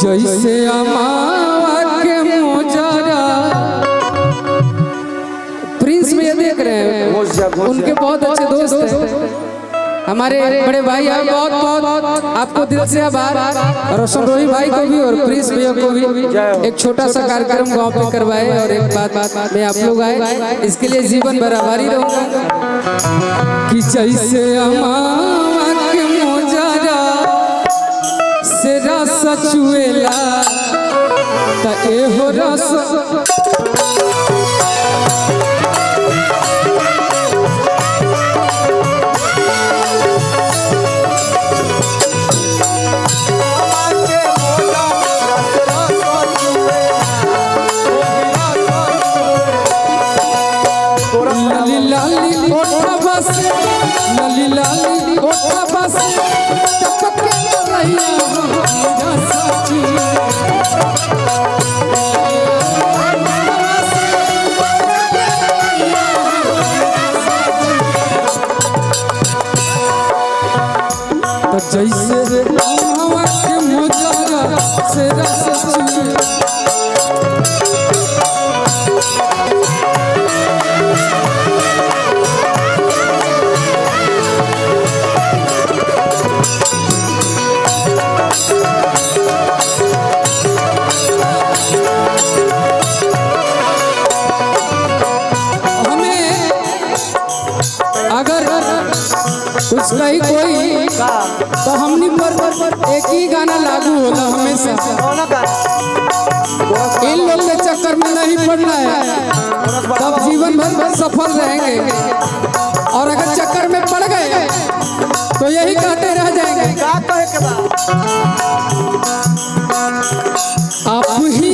जैसे अमावा के मोजारा प्रिंस में ये देख रहे हैं, उनके बहुत अच्छे दोस्त हैं हमारे बड़े भाई। आप बहुत बहुत आपको दिल से आभार, रोशन रोही भाई को भी और प्रिंस भैया को भी। एक छोटा सा कार्यक्रम गांव पे करवाए और एक बात में आप लोग आए, इसके लिए जीवन भर आभारी रहूंगा। कि जैसे अमावा के मोजारा से रस चुएला त एहो रस लाली लाली ओठा बस टपक रही तो जैसे अमावा के मोजारा से रस कुछ कहीं कोई तो हमनी पर एक ही गाना लागू होता हमेशा। इन लोग के चक्कर में नहीं पड़ना है, तब जीवन भर सफल रहेंगे। और अगर चक्कर में पड़ गए तो यही कहते रह जाएंगे। आप ही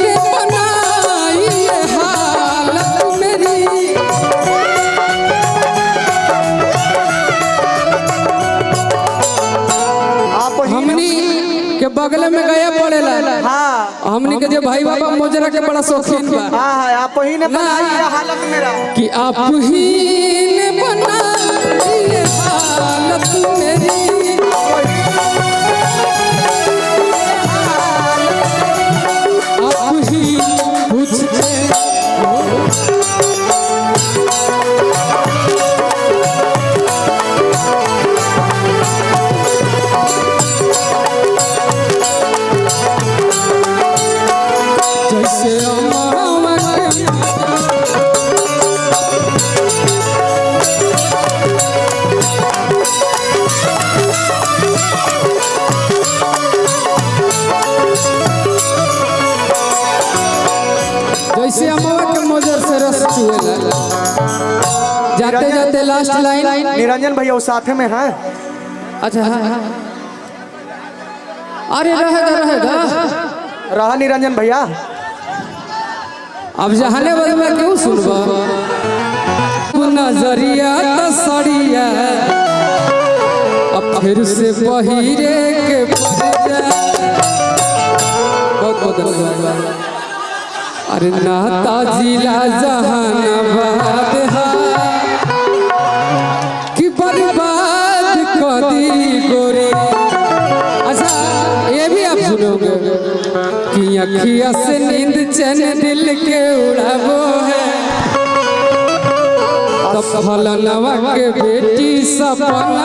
ने बनाई ये हालत मेरी, के बगल में गया पड़ेला। हाँ, हमनी के जो भाई बाबा मोजरा के बड़ा शौकीन बा। हाँ, आप ही ने बनाई हालत मेरा, कि आप ही ने बनाई हालत मेरी। आप ही पूछते जैसे अमावा के मोजर से रस चुएला। जाते जाते लास्ट लाइन निरंजन भैया साथ में हैं। अच्छा हाँ, अरे रहेगा रहा निरंजन भैया। अब जहाने बदल में क्यों सुनबा नजरिया तसरिया अब फिर से बहिरे के बहुत बहुत धन्यवाद। अरे नाता जिला जहानाबाद कि बर्बाद कदी गोरी। अच्छा ये भी आप सुनोगे कि अखिया से नींद चैन दिल के उड़ावो है, तब फलनवा के बेटी सपना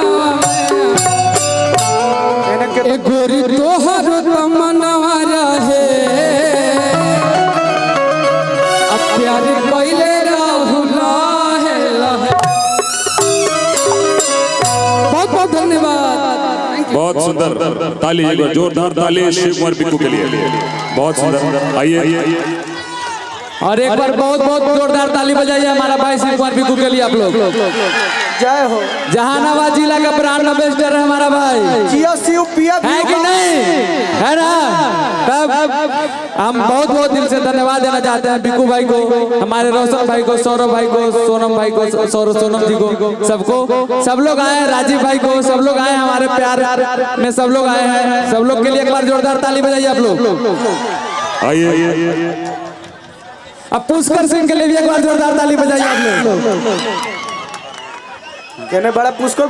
ए गोरी तोहर तमन्ना रहे। अब प्यार कइले रहू लहे लहे। बहुत बहुत धन्यवाद। बहुत सुंदर ताली, जोरदार ताली शिव कुमार बिक्कू के लिए। बहुत सुंदर, आइए और एक बार बहुत बहुत जोरदार ताली बजाइए हमारा भाई शिव कुमार बिक्कू के लिए। आप लोग जय हो। जहानाबाद जिला का ब्रांड एम्बेसडर है हमारा भाई, है कि नहीं, है ना। तब हम बहुत बहुत दिल से धन्यवाद देना चाहते हैं बिक्कू भाई को, हमारे रोशन भाई को, सौरभ भाई को, सोनम भाई को, सोनम जी को, सबको। सब लोग आए, राजीव भाई को, सब लोग आए, हमारे प्यार में सब लोग आए हैं। सब लोग के लिए एक बार जोरदार ताली बजाइए आप लोग। आइए। अब पुष्कर सिंह के लिए भी एक बार जोरदार ताली बजाइए आप लोग। बड़ा पुष्कर